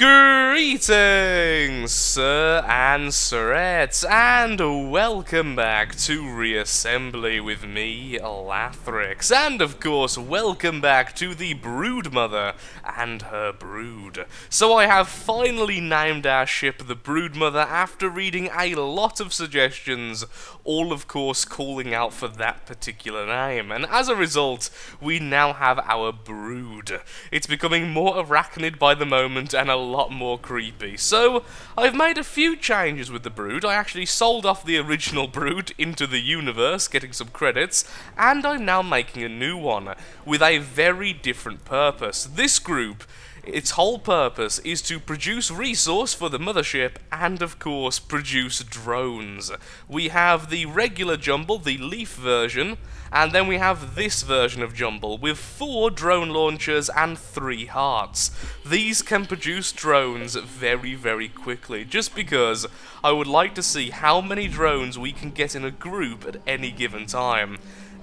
Greetings, sir and sirettes, and welcome back to Reassembly with me, Lathrix, and of course, welcome back to the BroodMother and her brood. So I have finally named our ship the BroodMother after reading a lot of suggestions, all of course calling out for that particular name, and as a result, we now have our brood. It's becoming more arachnid by the moment and a lot more creepy. So, I've made a few changes with the brood. I actually sold off the original brood into the universe, getting some credits, and I'm now making a new one with a very different purpose. This group, its whole purpose is to produce resource for the mothership and, of course, produce drones. We have the regular Jumble, the Leaf version, and then we have this version of Jumble with 4 drone launchers and 3 hearts. These can produce drones very, very quickly, just because I would like to see how many drones we can get in a group at any given time.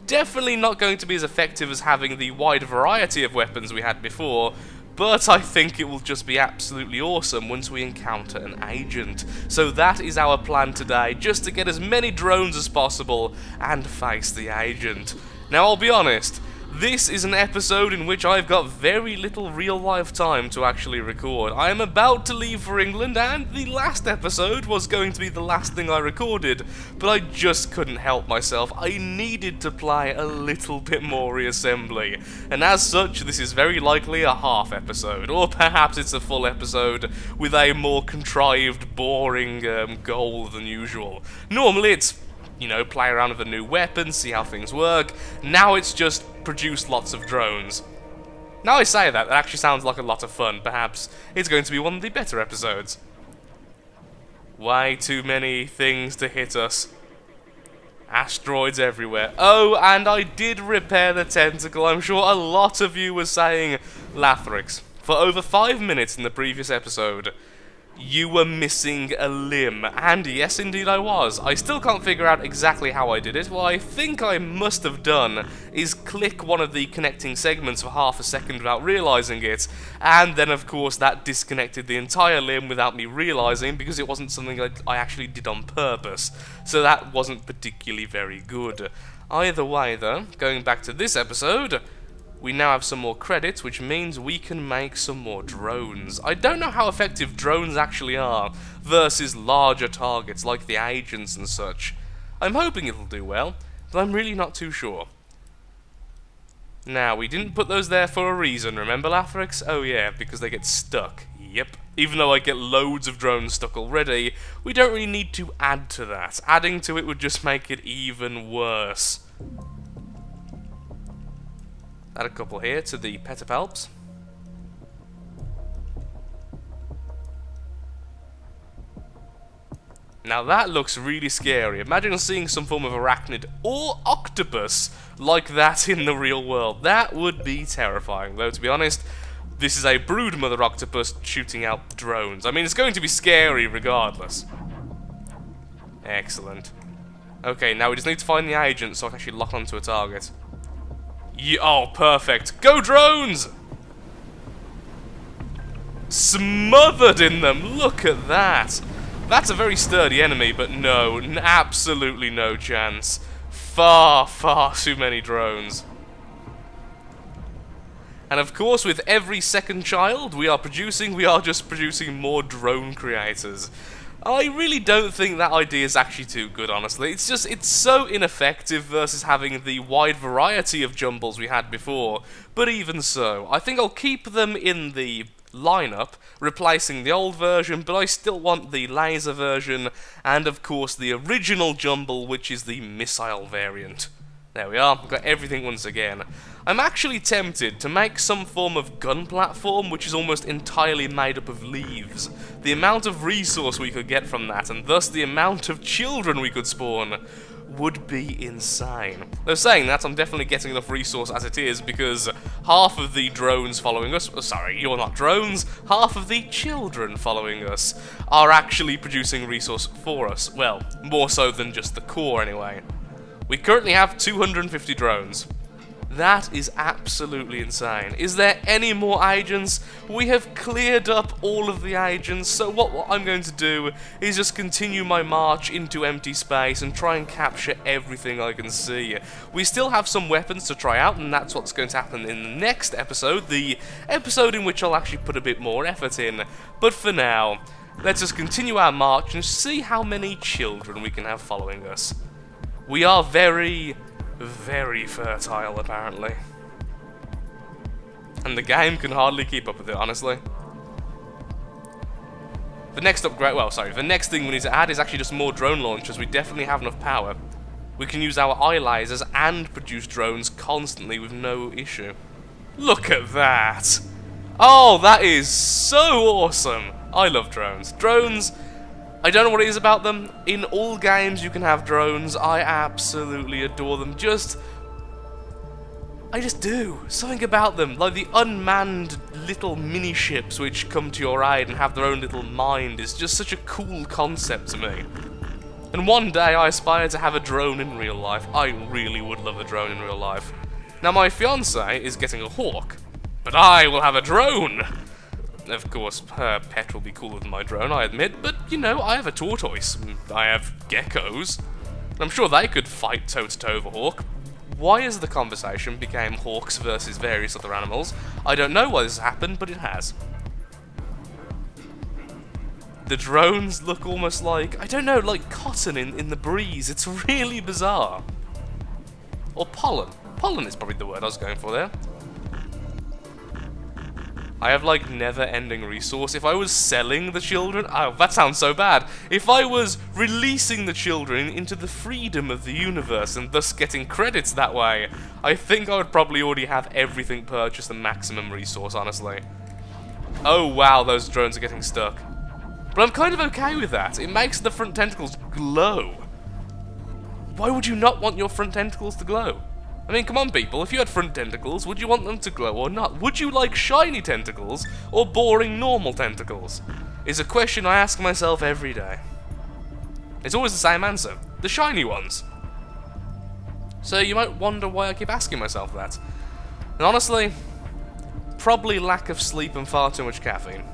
Definitely not going to be as effective as having the wide variety of weapons we had before, but I think it will just be absolutely awesome once we encounter an agent. So that is our plan today, just to get as many drones as possible and face the agent. Now I'll be honest, this is an episode in which I've got very little real-life time to actually record. I am about to leave for England, and the last episode was going to be the last thing I recorded, but I just couldn't help myself. I needed to play a little bit more Reassembly, and as such, this is very likely a half episode, or perhaps it's a full episode with a more contrived, boring goal than usual. Normally it's, play around with a new weapon, see how things work. Now it's just produce lots of drones. Now I say that, it actually sounds like a lot of fun. Perhaps it's going to be one of the better episodes. Way too many things to hit us. Asteroids everywhere. Oh, and I did repair the tentacle. I'm sure a lot of you were saying, Lathrix, for over 5 minutes in the previous episode, you were missing a limb, and yes indeed I was. I still can't figure out exactly how I did it. What I think I must have done is click one of the connecting segments for half a second without realising it, and then of course that disconnected the entire limb without me realising, because it wasn't something I actually did on purpose, so that wasn't particularly very good. Either way though, going back to this episode, we now have some more credits, which means we can make some more drones. I don't know how effective drones actually are versus larger targets like the agents and such. I'm hoping it'll do well, but I'm really not too sure. Now, we didn't put those there for a reason, remember Lathrix? Oh yeah, because they get stuck. Yep. Even though I get loads of drones stuck already, we don't really need to add to that. Adding to it would just make it even worse. Add a couple here to the petapalps. Now that looks really scary. Imagine seeing some form of arachnid or octopus like that in the real world. That would be terrifying, though, to be honest. This is a BroodMother octopus shooting out drones. I mean, it's going to be scary regardless. Excellent. Okay, now we just need to find the agent so I can actually lock onto a target. Oh, perfect. Go drones! Smothered in them. Look at that. That's a very sturdy enemy, but no, absolutely no chance. Far, far too many drones. And of course, with every second child we are just producing more drone creators. I really don't think that idea is actually too good, honestly. It's so ineffective versus having the wide variety of jumbles we had before. But even so, I think I'll keep them in the lineup, replacing the old version, but I still want the laser version, and of course the original jumble, which is the missile variant. There we are, got everything once again. I'm actually tempted to make some form of gun platform which is almost entirely made up of leaves. The amount of resource we could get from that, and thus the amount of children we could spawn, would be insane. Though saying that, I'm definitely getting enough resource as it is, because half of the drones following us, sorry, you're not drones, half of the children following us are actually producing resource for us. Well, more so than just the core anyway. We currently have 250 drones. That is absolutely insane. Is there any more agents? We have cleared up all of the agents, so what I'm going to do is just continue my march into empty space and try and capture everything I can see. We still have some weapons to try out, and that's what's going to happen in the next episode, the episode in which I'll actually put a bit more effort in. But for now, let's just continue our march and see how many children we can have following us. We are very fertile, apparently. And the game can hardly keep up with it, honestly. The next the next thing we need to add is actually just more drone launchers. We definitely have enough power. We can use our eye lasers and produce drones constantly with no issue. Look at that! Oh, that is so awesome! I love drones. Drones, I don't know what it is about them. In all games you can have drones. I absolutely adore them. I just do. Something about them. Like the unmanned little mini ships which come to your aid and have their own little mind is just such a cool concept to me. And one day I aspire to have a drone in real life. I really would love a drone in real life. Now my fiancée is getting a hawk, but I will have a drone. Of course, her pet will be cooler than my drone, I admit, but, you know, I have a tortoise, I have geckos, and I'm sure they could fight toe-to-toe with a hawk. Why has the conversation became hawks versus various other animals? I don't know why this has happened, but it has. The drones look almost like, I don't know, like cotton in the breeze. It's really bizarre. Or pollen. Pollen is probably the word I was going for there. I have, like, never-ending resource. If I was selling the children... Oh, that sounds so bad. If I was releasing the children into the freedom of the universe and thus getting credits that way, I think I would probably already have everything purchased and maximum resource, honestly. Oh, wow, those drones are getting stuck. But I'm kind of okay with that. It makes the front tentacles glow. Why would you not want your front tentacles to glow? I mean, come on, people, if you had front tentacles, would you want them to glow or not? Would you like shiny tentacles or boring normal tentacles? Is a question I ask myself every day. It's always the same answer. The shiny ones. So you might wonder why I keep asking myself that. And honestly, probably lack of sleep and far too much caffeine.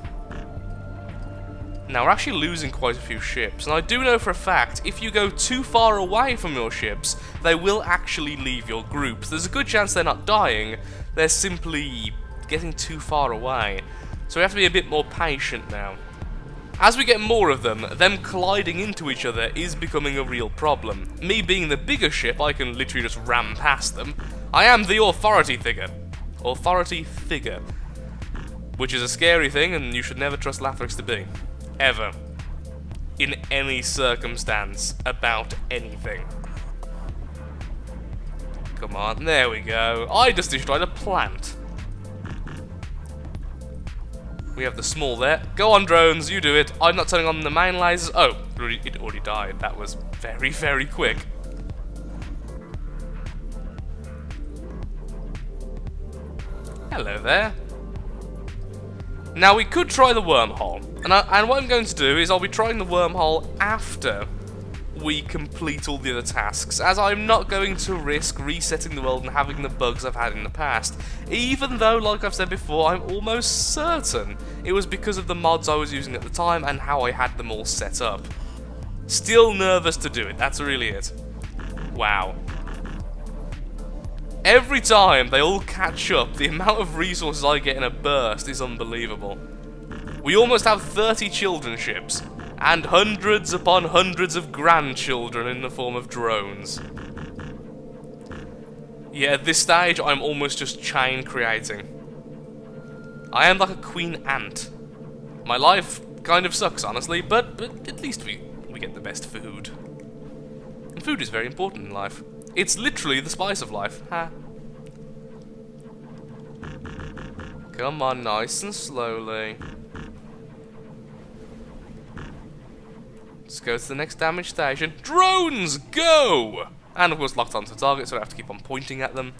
Now, we're actually losing quite a few ships, and I do know for a fact, if you go too far away from your ships, they will actually leave your groups. There's a good chance they're not dying, they're simply getting too far away. So we have to be a bit more patient now. As we get more of them colliding into each other is becoming a real problem. Me being the bigger ship, I can literally just ram past them. I am the authority figure. Authority figure. Which is a scary thing, and you should never trust Lathrix to be. Ever. In any circumstance. About anything. Come on, there we go. I just destroyed a plant. We have the small there. Go on, drones, you do it. I'm not turning on the main lasers. Oh, it already died. That was very, very quick. Hello there. Now, we could try the wormhole. And what I'm going to do is I'll be trying the wormhole after we complete all the other tasks, as I'm not going to risk resetting the world and having the bugs I've had in the past, even though, like I've said before, I'm almost certain it was because of the mods I was using at the time and how I had them all set up. Still nervous to do it, that's really it. Wow. Every time they all catch up, the amount of resources I get in a burst is unbelievable. We almost have 30 children ships, and hundreds upon hundreds of grandchildren in the form of drones. Yeah, at this stage, I'm almost just chain creating. I am like a queen ant. My life kind of sucks, honestly, but at least we get the best food. And food is very important in life. It's literally the spice of life. Ha. Come on, nice and slowly. Let's go to the next damage station. Drones, go! And of course locked onto target, so I have to keep on pointing at them.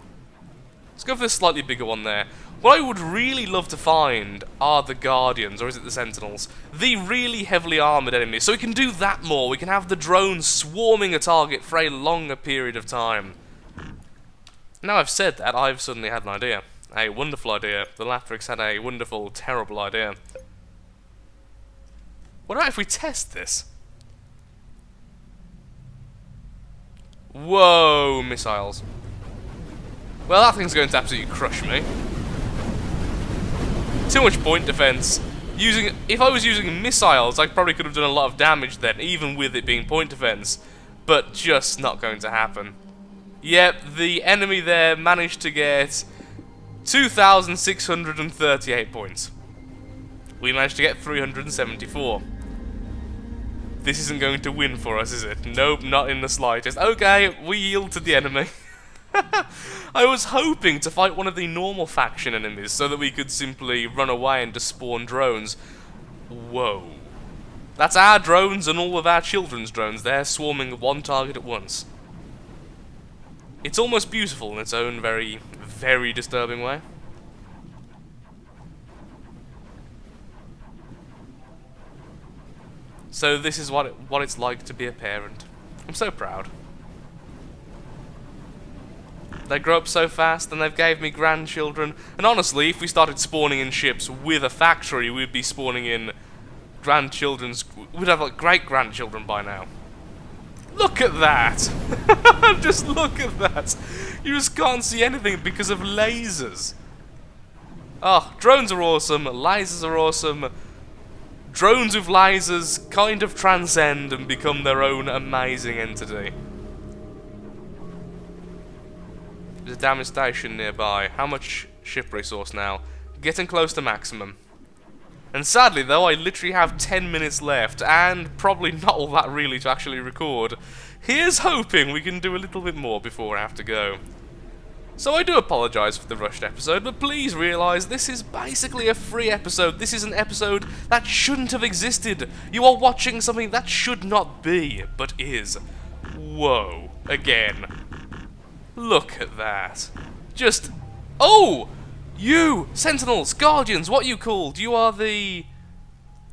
Let's go for this slightly bigger one there. What I would really love to find are the Guardians, or is it the Sentinels? The really heavily armoured enemies, so we can do that more. We can have the drones swarming a target for a longer period of time. Now I've said that, I've suddenly had an idea. A wonderful idea. The Lathrix had a wonderful, terrible idea. What about if we test this? Whoa, missiles. Well, that thing's going to absolutely crush me. Too much point defense. If I was using missiles, I probably could have done a lot of damage then, even with it being point defense. But just not going to happen. Yep, the enemy there managed to get 2,638 points. We managed to get 374. This isn't going to win for us, is it? Nope, not in the slightest. Okay, we yield to the enemy. I was hoping to fight one of the normal faction enemies so that we could simply run away and just spawn drones. Whoa. That's our drones and all of our children's drones. They're swarming one target at once. It's almost beautiful in its own very, very disturbing way. So this is what it's like to be a parent. I'm so proud. They grow up so fast, and they've gave me grandchildren. And honestly, if we started spawning in ships with a factory, we'd be spawning in grandchildren's... We'd have like great-grandchildren by now. Look at that! Just look at that! You just can't see anything because of lasers. Oh, drones are awesome, lasers are awesome. Drones with lasers kind of transcend and become their own amazing entity. There's a damage station nearby. How much ship resource now? Getting close to maximum. And sadly though, I literally have 10 minutes left, and probably not all that really to actually record. Here's hoping we can do a little bit more before I have to go. So I do apologise for the rushed episode, but please realise this is basically a free episode. This is an episode that shouldn't have existed. You are watching something that should not be, but is. Whoa. Again. Look at that. Just... Oh! You! Sentinels! Guardians! What are you called? You are the...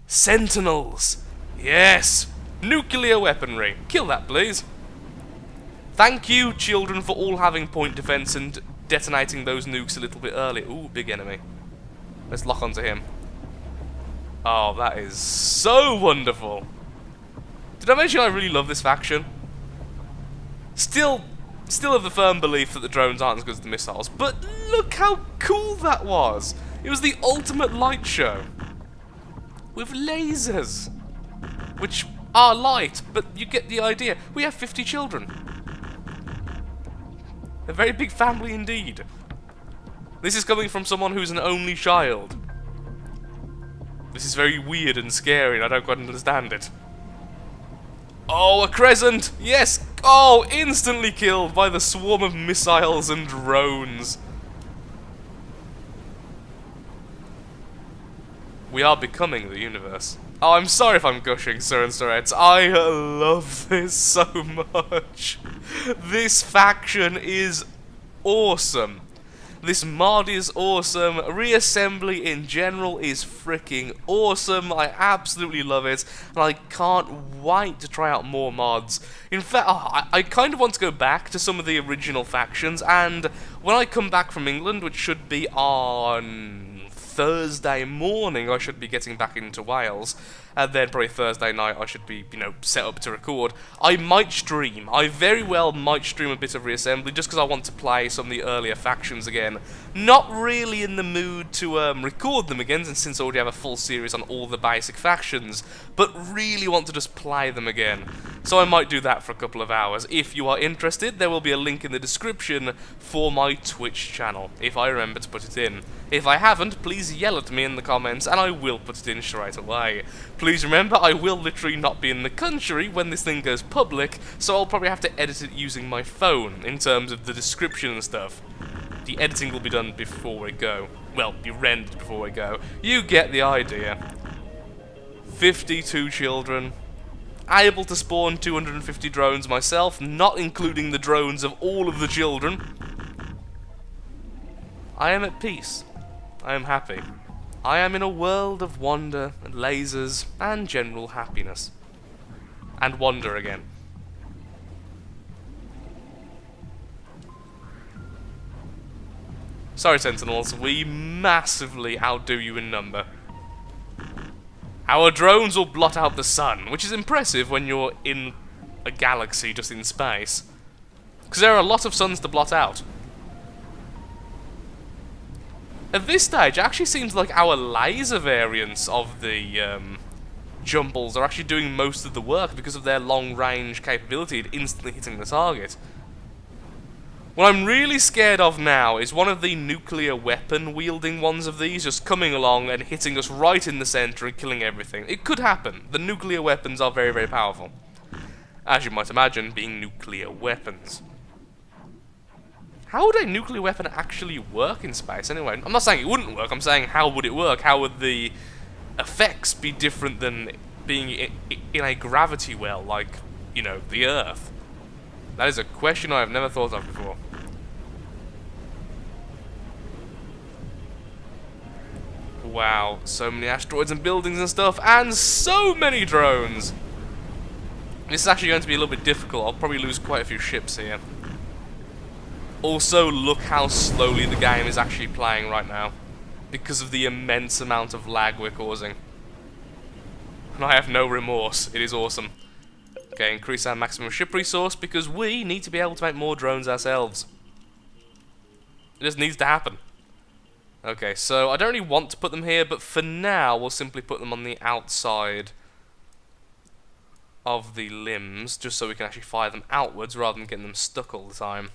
Sentinels! Yes! Nuclear weaponry. Kill that, please. Thank you, children, for all having point defense and detonating those nukes a little bit early. Ooh, big enemy. Let's lock onto him. Oh, that is so wonderful. Did I mention I really love this faction? Still of the firm belief that the drones aren't as good as the missiles, but look how cool that was! It was the ultimate light show. With lasers. Which are light, but you get the idea. We have 50 children. A very big family indeed. This is coming from someone who's an only child. This is very weird and scary, and I don't quite understand it. Oh, a crescent! Yes! Oh, instantly killed by the swarm of missiles and drones. We are becoming the universe. Oh, I'm sorry if I'm gushing, sir and sirettes. I love this so much. This faction is awesome. This mod is awesome. Reassembly in general is freaking awesome. I absolutely love it, and I can't wait to try out more mods. In fact, I kind of want to go back to some of the original factions, and when I come back from England, which should be on Thursday morning, I should be getting back into Wales, and then probably Thursday night I should be, set up to record. I might stream. I very well might stream a bit of Reassembly, just because I want to play some of the earlier factions again. Not really in the mood to record them again, since I already have a full series on all the basic factions, but really want to just play them again. So I might do that for a couple of hours. If you are interested, there will be a link in the description for my Twitch channel, if I remember to put it in. If I haven't, please yell at me in the comments, and I will put it in straight away. Please remember, I will literally not be in the country when this thing goes public, so I'll probably have to edit it using my phone, in terms of the description and stuff. The editing will be done before we go. Well, be rendered before we go. You get the idea. 52 children. Able to spawn 250 drones myself, not including the drones of all of the children. I am at peace. I am happy. I am in a world of wonder and lasers and general happiness. And wonder again. Sorry, Sentinels, we massively outdo you in number. Our drones will blot out the sun, which is impressive when you're in a galaxy just in space. Because there are a lot of suns to blot out. At this stage, it actually seems like our laser variants of the jumbles are actually doing most of the work because of their long-range capability at instantly hitting the target. What I'm really scared of now is one of the nuclear weapon-wielding ones of these just coming along and hitting us right in the centre and killing everything. It could happen. The nuclear weapons are very, very powerful. As you might imagine, being nuclear weapons. How would a nuclear weapon actually work in space anyway? I'm not saying it wouldn't work, I'm saying how would it work? How would the effects be different than being in a gravity well, like, you know, the Earth? That is a question I have never thought of before. Wow, so many asteroids and buildings and stuff, and so many drones! This is actually going to be a little bit difficult. I'll probably lose quite a few ships here. Also, look how slowly the game is actually playing right now, because of the immense amount of lag we're causing. And I have no remorse. It is awesome. Okay, increase our maximum ship resource, because we need to be able to make more drones ourselves. It just needs to happen. Okay, so I don't really want to put them here, but for now, we'll simply put them on the outside of the limbs, just so we can actually fire them outwards, rather than getting them stuck all the time.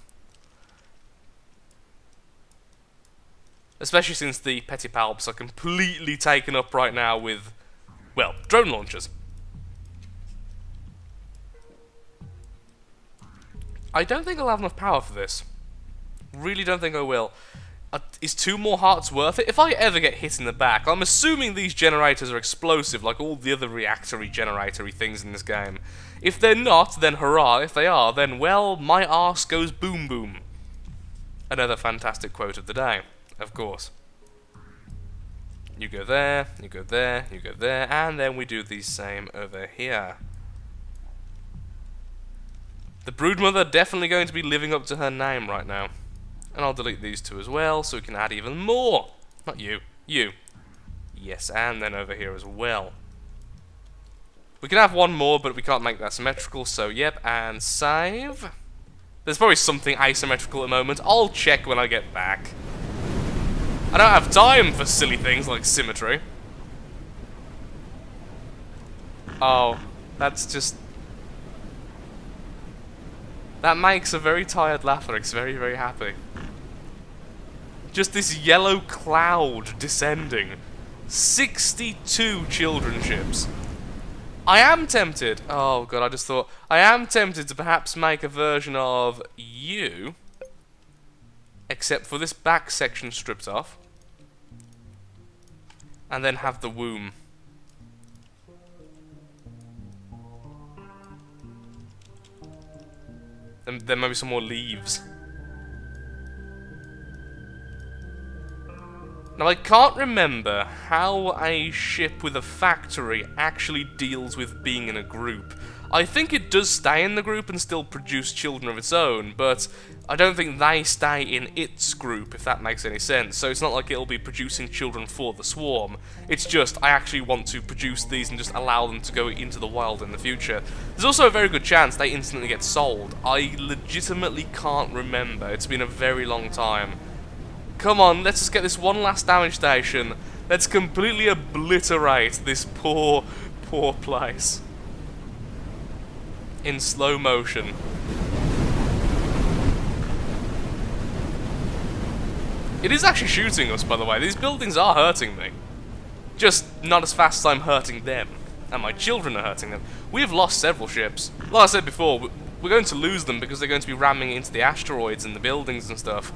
Especially since the Petipalps are completely taken up right now with, well, drone launchers. I don't think I'll have enough power for this. Really don't think I will. Is 2 more hearts worth it? If I ever get hit in the back, I'm assuming these generators are explosive like all the other reactory generatory things in this game. If they're not, then hurrah. If they are, then, well, my arse goes boom boom. Another fantastic quote of the day, of course. You go there, you go there, you go there, and then we do the same over here. The BroodMother definitely going to be living up to her name right now. And I'll delete these 2 as well, so we can add even more. Not you. You. Yes, and then over here as well. We can have 1 more, but we can't make that symmetrical, so yep, and save. There's probably something asymmetrical at the moment. I'll check when I get back. I don't have time for silly things like symmetry. Oh, that's just... That makes a very tired Lathrix very, very happy. Just this yellow cloud descending. 62 children ships. I am tempted... Oh god, I just thought... I am tempted to perhaps make a version of you, except for this back section stripped off, and then have the womb. Then there may be some more leaves. Now I can't remember how a ship with a factory actually deals with being in a group. I think it does stay in the group and still produce children of its own, but I don't think they stay in its group, if that makes any sense. So it's not like it'll be producing children for the swarm. It's just, I actually want to produce these and just allow them to go into the wild in the future. There's also a very good chance they instantly get sold. I legitimately can't remember. It's been a very long time. Come on, let's just get this one last damage station. Let's completely obliterate this poor, poor place. In slow motion. It is actually shooting us, by the way. These buildings are hurting me. Just not as fast as I'm hurting them. And my children are hurting them. We have lost several ships. Like I said before, we're going to lose them because they're going to be ramming into the asteroids and the buildings and stuff.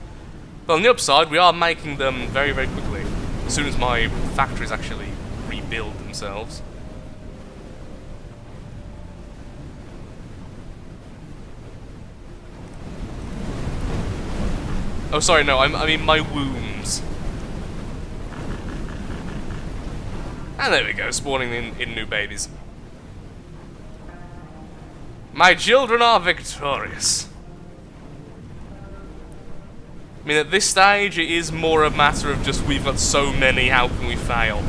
But on the upside, we are making them very, very quickly. As soon as my factories actually rebuild themselves. Oh, sorry, no, I mean my wombs. And there we go, spawning in new babies. My children are victorious. I mean, at this stage, it is more a matter of just we've got so many, how can we fail?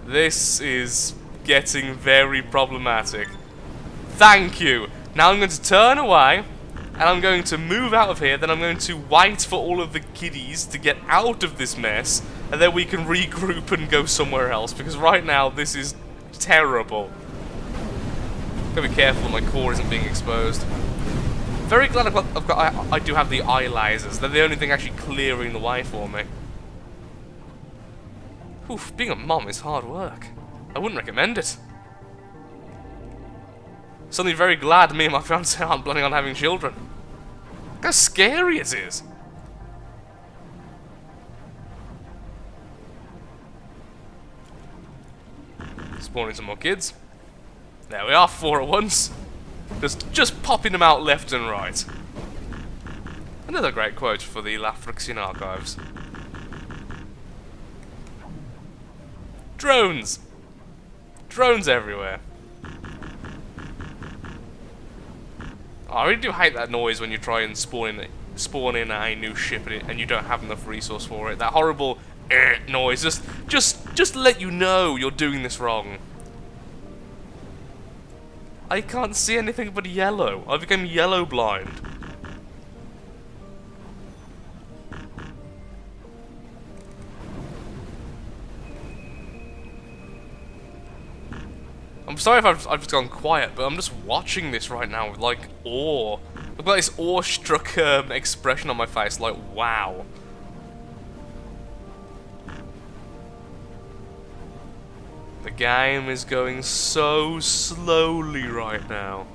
This is getting very problematic. Thank you! Now I'm going to turn away, and I'm going to move out of here, then I'm going to wait for all of the kiddies to get out of this mess, and then we can regroup and go somewhere else, because right now, this is terrible. Gotta be careful my core isn't being exposed. Very glad I do have the eye lasers. They're the only thing actually clearing the way for me. Oof, being a mom is hard work. I wouldn't recommend it. Suddenly very glad me and my fiance aren't planning on having children. Look how scary it is. Spawning some more kids. There we are, 4 at once. Just popping them out left and right. Another great quote for the Lafrixian archives. Drones! Drones everywhere. Oh, I really do hate that noise when you try and spawn in a new ship and you don't have enough resource for it. That horrible noise. Just to let you know you're doing this wrong. I can't see anything but yellow. I became yellow blind. I'm sorry if I've just gone quiet, but I'm just watching this right now with, like, awe. Look at this awestruck expression on my face, like, wow. The game is going so slowly right now.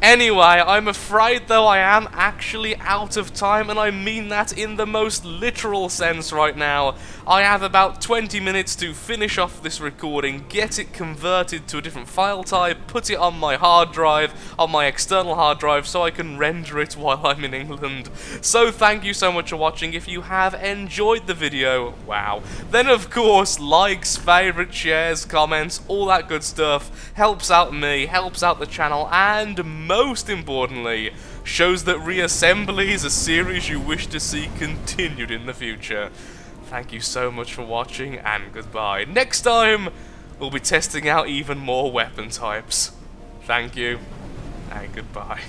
Anyway, I'm afraid though I am actually out of time, and I mean that in the most literal sense right now. I have about 20 minutes to finish off this recording, get it converted to a different file type, put it on my hard drive, on my external hard drive, so I can render it while I'm in England. So thank you so much for watching. If you have enjoyed the video, wow, then of course likes, favourites, shares, comments, all that good stuff helps out me, helps out the channel, and most importantly, shows that Reassembly is a series you wish to see continued in the future. Thank you so much for watching, and goodbye. Next time, we'll be testing out even more weapon types. Thank you, and goodbye.